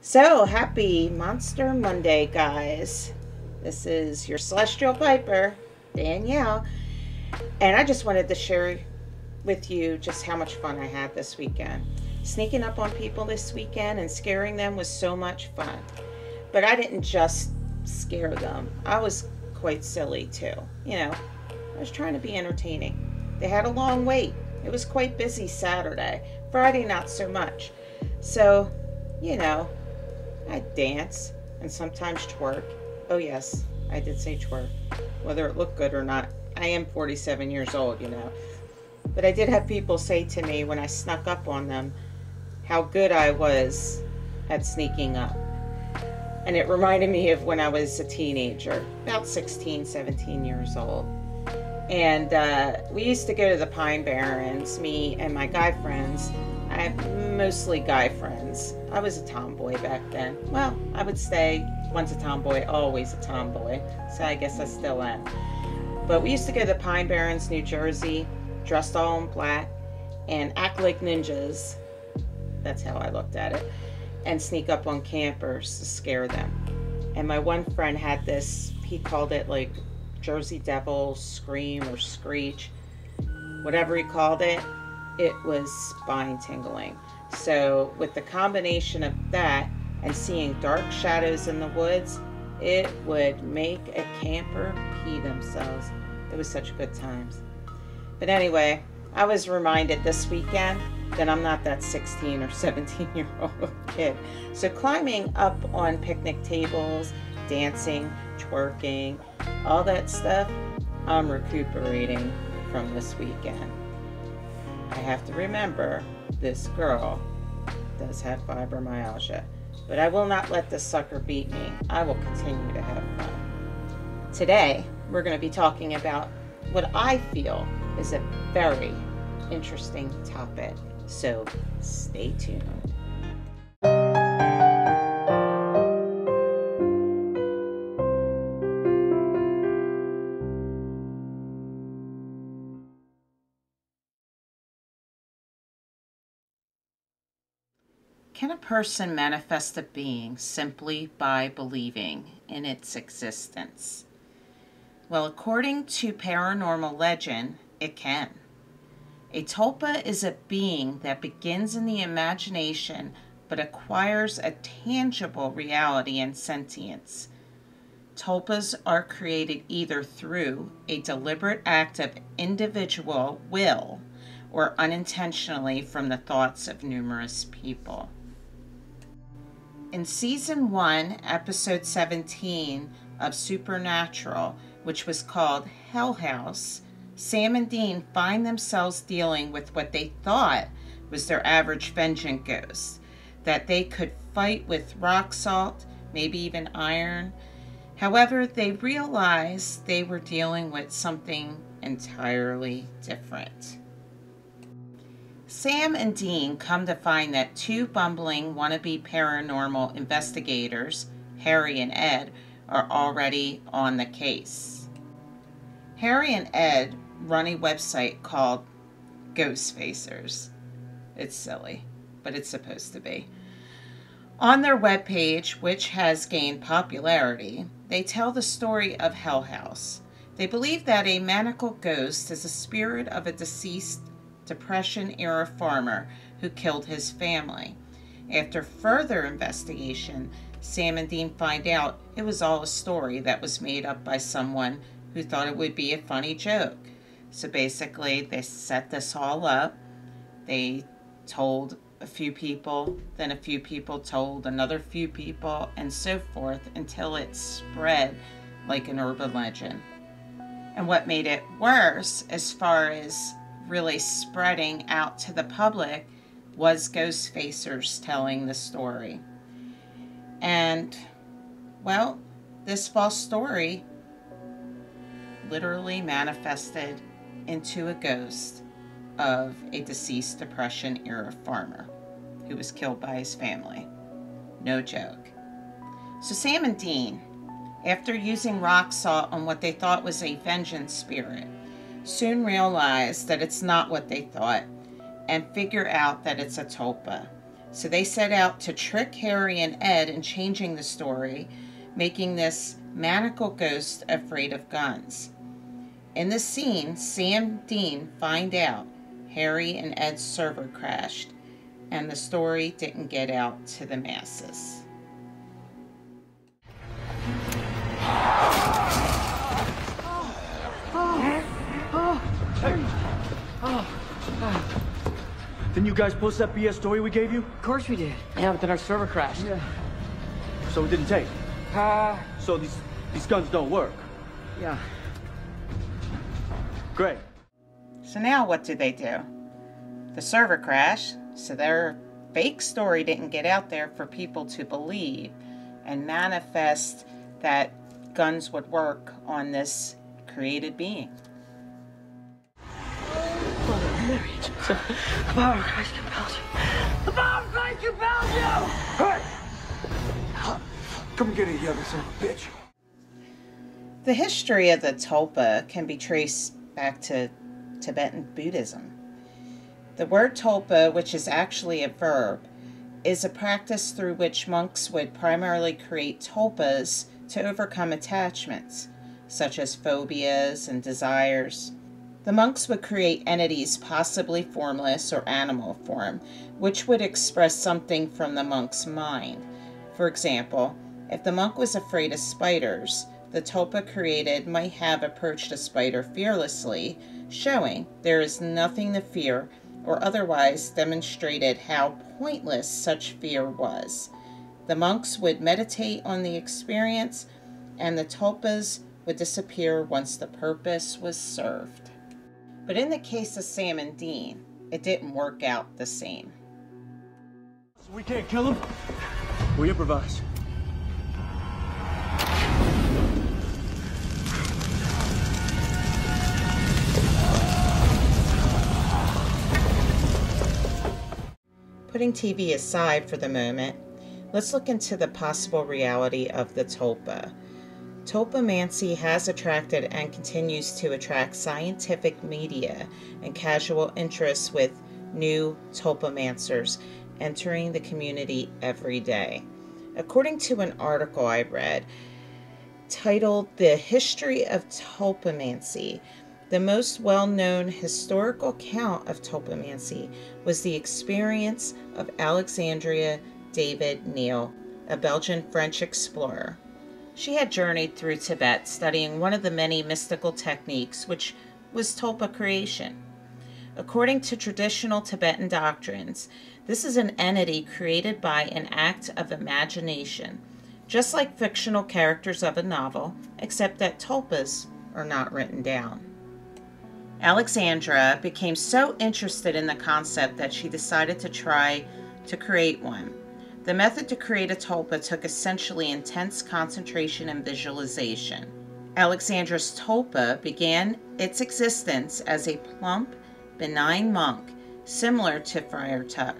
So, happy Monster Monday, guys. This is your Celestial Viper, Danielle, and I just wanted to share with you just how much fun I had this weekend. Sneaking up on people this weekend and scaring them was so much fun. But I didn't just scare them, I was quite silly too. I was trying to be entertaining. They had a long wait. It was quite busy Saturday. Friday, not so much. So, you know, I dance and sometimes twerk. Oh, yes, I did say twerk, whether it looked good or not. I am 47 years old. But I did have people say to me when I snuck up on them how good I was at sneaking up. And it reminded me of when I was a teenager, about 16, 17 years old. And we used to go to the Pine Barrens, me and my guy friends. I have mostly guy friends. I was a tomboy back then. Well, I would say once a tomboy, always a tomboy. So I guess I still am. But we used to go to the Pine Barrens, New Jersey, dressed all in black, and act like ninjas. That's how I looked at it. And sneak up on campers to scare them. And my one friend had this, he called it like Jersey Devil scream or screech. Whatever he called it, it was spine tingling. So with the combination of that and seeing dark shadows in the woods, it would make a camper pee themselves. It was such good times. But anyway, I was reminded this weekend that I'm not that 16 or 17-year-old kid. So climbing up on picnic tables, dancing, twerking, all that stuff, I'm recuperating from this weekend. I have to remember, this girl does have fibromyalgia, but I will not let this sucker beat me. I will continue to have fun. Today, we're going to be talking about what I feel is a very interesting topic, so stay tuned. Can a person manifest a being simply by believing in its existence? Well, according to paranormal legend, it can. A tulpa is a being that begins in the imagination but acquires a tangible reality and sentience. Tulpas are created either through a deliberate act of individual will or unintentionally from the thoughts of numerous people. In Season 1, Episode 17 of Supernatural, which was called Hell House, Sam and Dean find themselves dealing with what they thought was their average vengeance ghost, that they could fight with rock salt, maybe even iron. However, they realized they were dealing with something entirely different. Sam and Dean come to find that two bumbling wannabe paranormal investigators, Harry and Ed, are already on the case. Harry and Ed run a website called Ghost Facers. It's silly, but it's supposed to be. On their webpage, which has gained popularity, they tell the story of Hell House. They believe that a maniacal ghost is the spirit of a deceased Depression-era farmer who killed his family. After further investigation, Sam and Dean find out it was all a story that was made up by someone who thought it would be a funny joke. So basically, they set this all up. They told a few people, then a few people told another few people, and so forth until it spread like an urban legend. And what made it worse, as far as really spreading out to the public, was Ghost Facers telling the story. And, well, this false story literally manifested into a ghost of a deceased Depression-era farmer who was killed by his family. No joke. So Sam and Dean, after using rock salt on what they thought was a vengeance spirit, soon realize that it's not what they thought and figure out that it's a tulpa. So they set out to trick Harry and Ed in changing the story, making this manacle ghost afraid of guns. In the scene, Sam and Dean find out Harry and Ed's server crashed, and the story didn't get out to the masses. Didn't you guys post that BS story we gave you? Of course we did. Yeah, but then our server crashed. Yeah. So it didn't take? So these guns don't work? Yeah. Great. So now what do? The server crashed, so their fake story didn't get out there for people to believe and manifest that guns would work on this created being. The power of Christ compels you. The power of Christ compels you! Hey! Come get it, you other son of a bitch. The history of the Tulpa can be traced back to Tibetan Buddhism. The word Tulpa, which is actually a verb, is a practice through which monks would primarily create tulpas to overcome attachments, such as phobias and desires. The monks would create entities possibly formless or animal form, which would express something from the monk's mind. For example, if the monk was afraid of spiders, the tulpa created might have approached a spider fearlessly, showing there is nothing to fear, or otherwise demonstrated how pointless such fear was. The monks would meditate on the experience, and the tulpas would disappear once the purpose was served. But in the case of Sam and Dean, it didn't work out the same. So we can't kill him? We improvise. Putting TV aside for the moment, let's look into the possible reality of the tulpa. Tulpamancy has attracted and continues to attract scientific media and casual interests, with new tulpamancers entering the community every day. According to an article I read titled "The History of Tulpamancy," the most well-known historical account of tulpamancy was the experience of Alexandria David Neal, a Belgian-French explorer. She had journeyed through Tibet studying one of the many mystical techniques, which was tulpa creation. According to traditional Tibetan doctrines, this is an entity created by an act of imagination, just like fictional characters of a novel, except that tulpas are not written down. Alexandra became so interested in the concept that she decided to try to create one. The method to create a tulpa took essentially intense concentration and visualization. Alexandra's tulpa began its existence as a plump, benign monk, similar to Friar Tuck.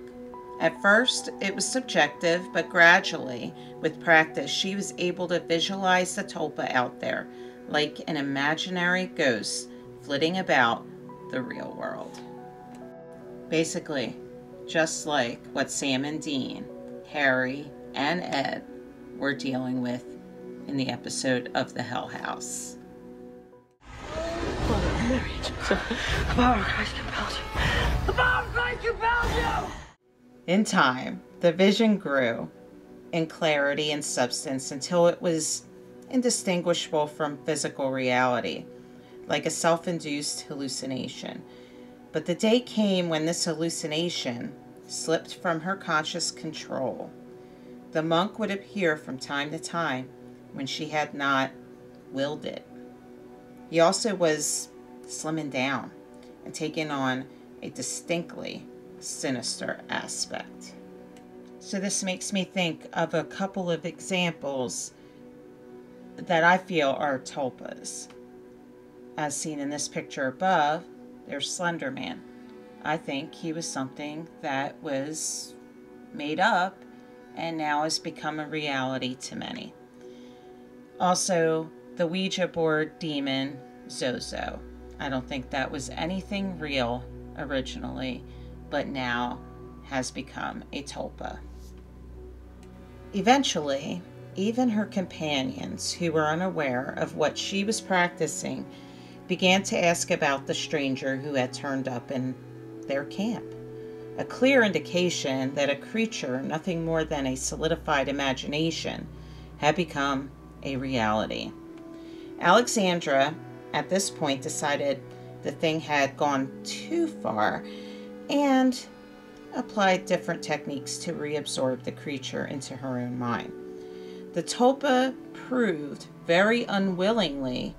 At first, it was subjective, but gradually, with practice, she was able to visualize the tulpa out there, like an imaginary ghost flitting about the real world. Basically, just like what Sam and Dean, Harry, and Ed were dealing with in the episode of the Hell House. The power of Christ compels you. The power of Christ compels you! In time, the vision grew in clarity and substance until it was indistinguishable from physical reality, like a self-induced hallucination. But the day came when this hallucination slipped from her conscious control. The monk would appear from time to time when she had not willed it. He also was slimming down and taking on a distinctly sinister aspect. So this makes me think of a couple of examples that I feel are tulpas. As seen in this picture above, there's Slender Man. I think he was something that was made up and now has become a reality to many. Also, the Ouija board demon, Zozo. I don't think that was anything real originally, but now has become a tulpa. Eventually, even her companions, who were unaware of what she was practicing, began to ask about the stranger who had turned up in their camp. A clear indication that a creature nothing more than a solidified imagination had become a reality. Alexandra, at this point, decided the thing had gone too far and applied different techniques to reabsorb the creature into her own mind. The tulpa proved very unwillingly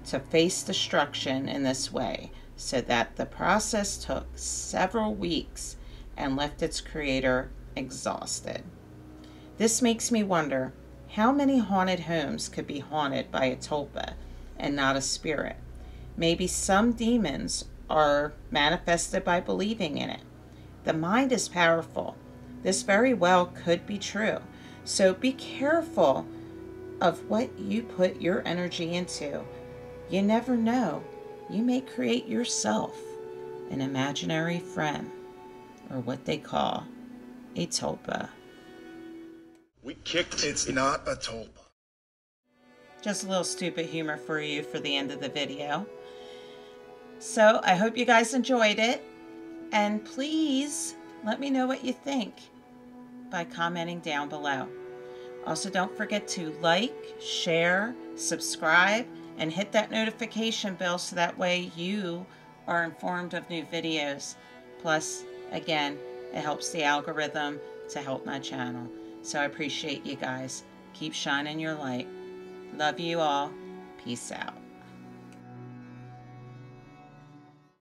to face destruction in this way, so that the process took several weeks and left its creator exhausted. This makes me wonder, how many haunted homes could be haunted by a tulpa and not a spirit? Maybe some demons are manifested by believing in it. The mind is powerful. This very well could be true. So be careful of what you put your energy into. You never know. You may create yourself an imaginary friend, or what they call a tulpa. We kicked. It's not a tulpa. Just a little stupid humor for you for the end of the video. So I hope you guys enjoyed it. And please let me know what you think by commenting down below. Also, don't forget to like, share, subscribe, and hit that notification bell so that way you are informed of new videos. Plus, again, it helps the algorithm to help my channel. So I appreciate you guys. Keep shining your light. Love you all. Peace out.